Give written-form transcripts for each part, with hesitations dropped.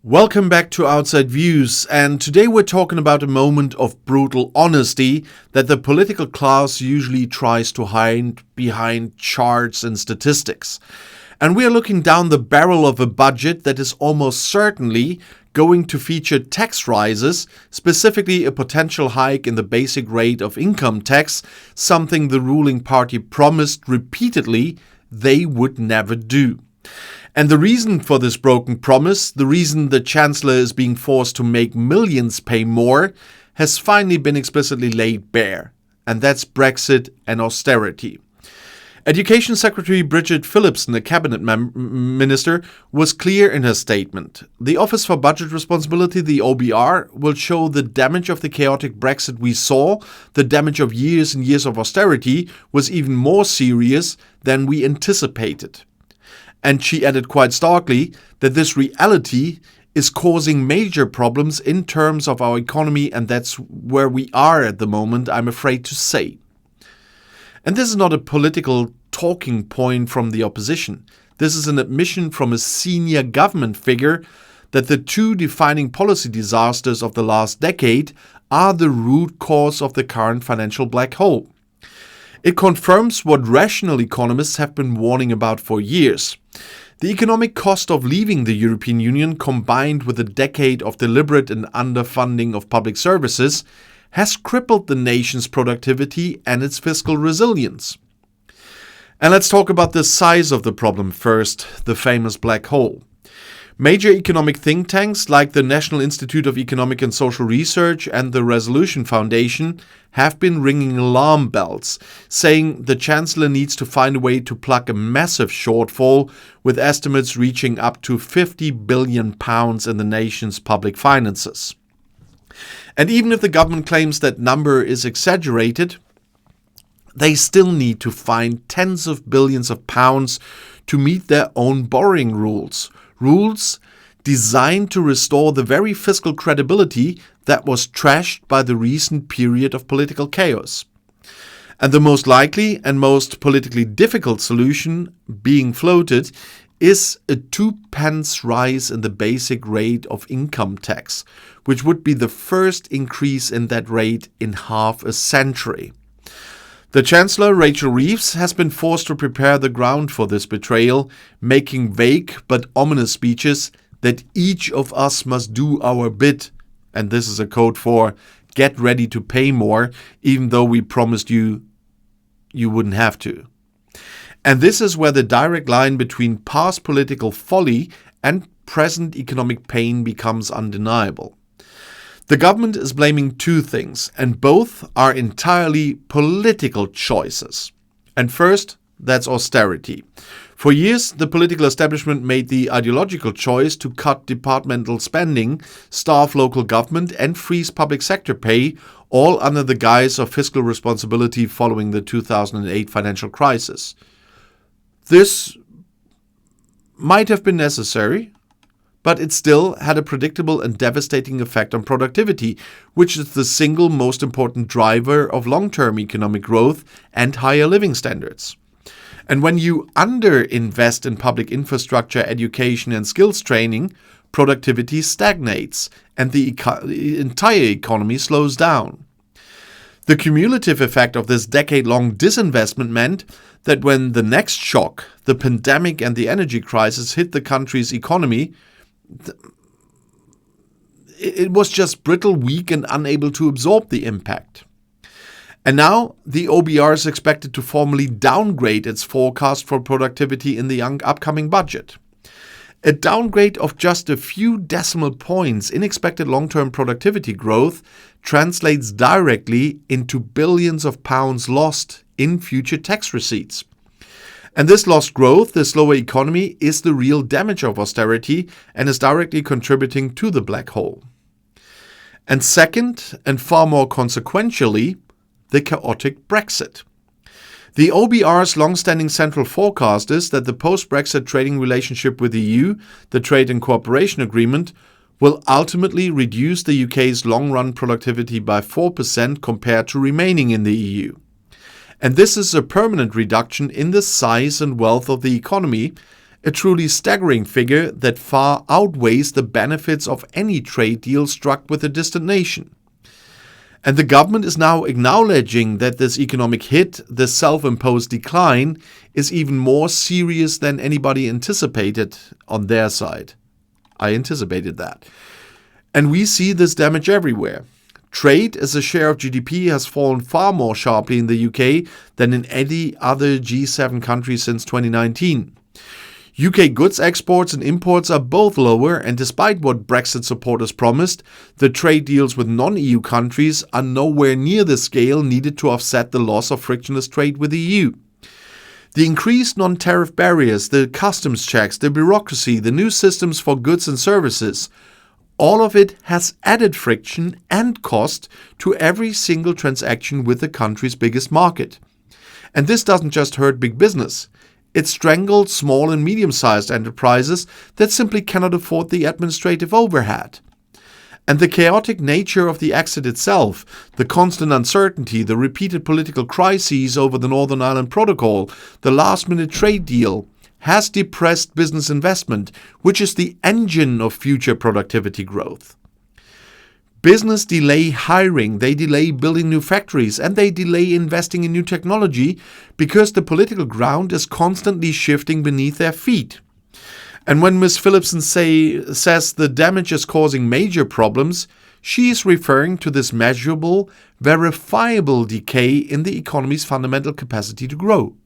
Welcome back to Outside Views, and today we're talking about a moment of brutal honesty that the political class usually tries to hide behind charts and statistics. And we are looking down the barrel of a budget that is almost certainly going to feature tax rises, specifically a potential hike in the basic rate of income tax, something the ruling party promised repeatedly they would never do. And the reason for this broken promise, the reason the Chancellor is being forced to make millions pay more, has finally been explicitly laid bare. And that's Brexit and austerity. Education Secretary Bridget Phillipson, a cabinet minister, was clear in her statement. The Office for Budget Responsibility, the OBR, will show the damage of the chaotic Brexit we saw. The damage of years and years of austerity was even more serious than we anticipated. And she added quite starkly that this reality is causing major problems in terms of our economy, and that's where we are at the moment, I'm afraid to say. And this is not a political talking point from the opposition. This is an admission from a senior government figure that the two defining policy disasters of the last decade are the root cause of the current financial black hole. It confirms what rational economists have been warning about for years. The economic cost of leaving the European Union, combined with a decade of deliberate and underfunding of public services, has crippled the nation's productivity and its fiscal resilience. And let's talk about the size of the problem first, the famous black hole. Major economic think tanks like the National Institute of Economic and Social Research and the Resolution Foundation have been ringing alarm bells, saying the Chancellor needs to find a way to plug a massive shortfall, with estimates reaching up to £50 billion in the nation's public finances. And even if the government claims that number is exaggerated, they still need to find tens of billions of pounds to meet their own borrowing rules. Rules designed to restore the very fiscal credibility that was trashed by the recent period of political chaos. And the most likely and most politically difficult solution being floated is a 2p rise in the basic rate of income tax, which would be the first increase in that rate in half a century. The Chancellor, Rachel Reeves, has been forced to prepare the ground for this betrayal, making vague but ominous speeches that each of us must do our bit, and this is a code for get ready to pay more, even though we promised you wouldn't have to. And this is where the direct line between past political folly and present economic pain becomes undeniable. The government is blaming two things, and both are entirely political choices. And first, that's austerity. For years, the political establishment made the ideological choice to cut departmental spending, starve local government, and freeze public sector pay, all under the guise of fiscal responsibility following the 2008 financial crisis. This might have been necessary, but it still had a predictable and devastating effect on productivity, which is the single most important driver of long-term economic growth and higher living standards. And when you underinvest in public infrastructure, education and skills training, productivity stagnates and the entire economy slows down. The cumulative effect of this decade-long disinvestment meant that when the next shock, the pandemic and the energy crisis, hit the country's economy, it was just brittle, weak, and unable to absorb the impact. And now the OBR is expected to formally downgrade its forecast for productivity in the upcoming budget. A downgrade of just a few decimal points in expected long-term productivity growth translates directly into billions of pounds lost in future tax receipts. And this lost growth, the slower economy, is the real damage of austerity and is directly contributing to the black hole. And second, and far more consequentially, the chaotic Brexit. The OBR's long-standing central forecast is that the post-Brexit trading relationship with the EU, the Trade and Cooperation Agreement, will ultimately reduce the UK's long-run productivity by 4% compared to remaining in the EU. And this is a permanent reduction in the size and wealth of the economy, a truly staggering figure that far outweighs the benefits of any trade deal struck with a distant nation. And the government is now acknowledging that this economic hit, this self-imposed decline, is even more serious than anybody anticipated on their side. I anticipated that. And we see this damage everywhere. Trade as a share of GDP has fallen far more sharply in the UK than in any other G7 country since 2019. UK goods exports and imports are both lower, and despite what Brexit supporters promised, the trade deals with non-EU countries are nowhere near the scale needed to offset the loss of frictionless trade with the EU. The increased non-tariff barriers, the customs checks, the bureaucracy, the new systems for goods and services, all of it has added friction and cost to every single transaction with the country's biggest market. And this doesn't just hurt big business. It strangled small and medium-sized enterprises that simply cannot afford the administrative overhead. And the chaotic nature of the exit itself, the constant uncertainty, the repeated political crises over the Northern Ireland Protocol, the last-minute trade deal, has depressed business investment, which is the engine of future productivity growth. Business delay hiring, they delay building new factories, and they delay investing in new technology because the political ground is constantly shifting beneath their feet. And when Ms. Phillipson says the damage is causing major problems, she is referring to this measurable, verifiable decay in the economy's fundamental capacity to grow.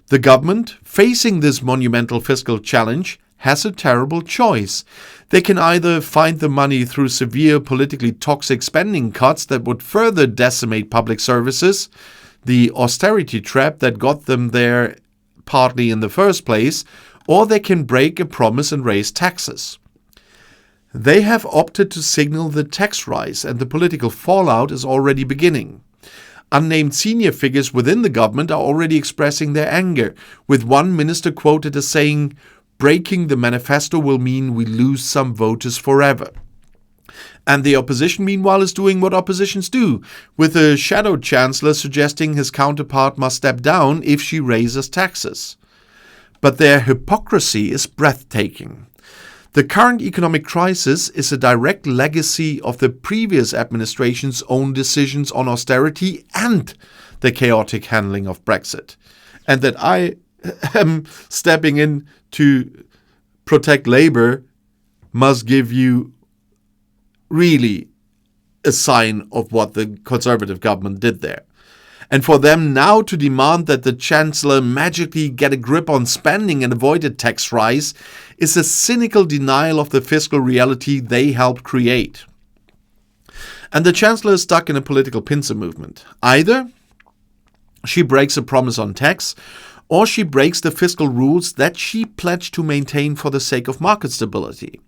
The government, facing this monumental fiscal challenge, has a terrible choice. They can either find the money through severe politically toxic spending cuts that would further decimate public services, the austerity trap that got them there partly in the first place, or they can break a promise and raise taxes. They have opted to signal the tax rise, and the political fallout is already beginning. Unnamed senior figures within the government are already expressing their anger, with one minister quoted as saying, "Breaking the manifesto will mean we lose some voters forever." And the opposition, meanwhile, is doing what oppositions do, with a shadow chancellor suggesting his counterpart must step down if she raises taxes. But their hypocrisy is breathtaking. The current economic crisis is a direct legacy of the previous administration's own decisions on austerity and the chaotic handling of Brexit. And that I am stepping in to protect Labour must give you really a sign of what the Conservative government did there. And for them now to demand that the Chancellor magically get a grip on spending and avoid a tax rise is a cynical denial of the fiscal reality they helped create. And the Chancellor is stuck in a political pincer movement. Either she breaks a promise on tax, or she breaks the fiscal rules that she pledged to maintain for the sake of market stability.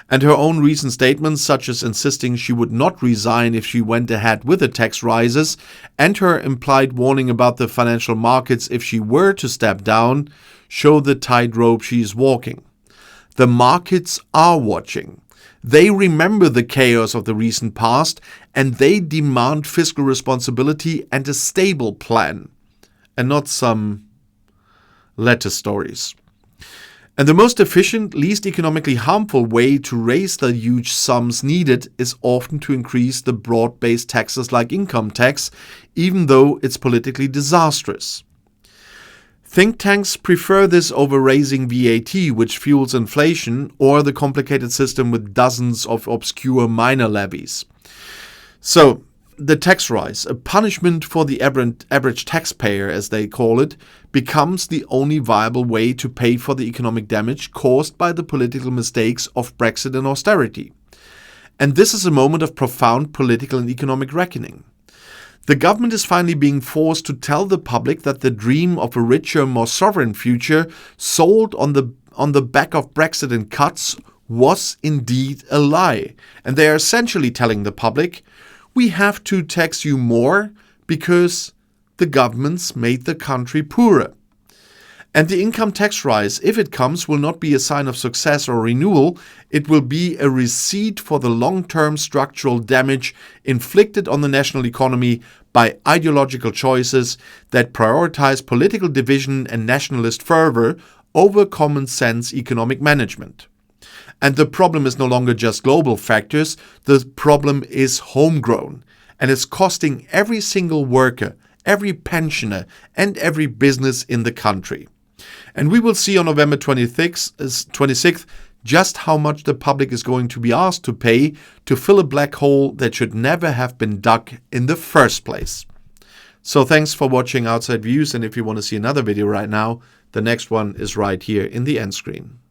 And her own recent statements, such as insisting she would not resign if she went ahead with the tax rises, and her implied warning about the financial markets if she were to step down, show the tightrope she is walking. The markets are watching. They remember the chaos of the recent past, and they demand fiscal responsibility and a stable plan, and not some letter stories. And the most efficient, least economically harmful way to raise the huge sums needed is often to increase the broad-based taxes like income tax, even though it's politically disastrous. Think tanks prefer this over raising VAT, which fuels inflation, or the complicated system with dozens of obscure minor levies. So, the tax rise, a punishment for the average taxpayer, as they call it, becomes the only viable way to pay for the economic damage caused by the political mistakes of Brexit and austerity. And this is a moment of profound political and economic reckoning. The government is finally being forced to tell the public that the dream of a richer, more sovereign future sold on the back of Brexit and cuts was indeed a lie. And they are essentially telling the public, we have to tax you more because the governments made the country poorer. And the income tax rise, if it comes, will not be a sign of success or renewal. It will be a receipt for the long-term structural damage inflicted on the national economy by ideological choices that prioritize political division and nationalist fervor over common sense economic management. And the problem is no longer just global factors, the problem is homegrown, and it's costing every single worker, every pensioner, and every business in the country. And we will see on November 26th just how much the public is going to be asked to pay to fill a black hole that should never have been dug in the first place. So thanks for watching Outside Views, and if you want to see another video right now, the next one is right here in the end screen.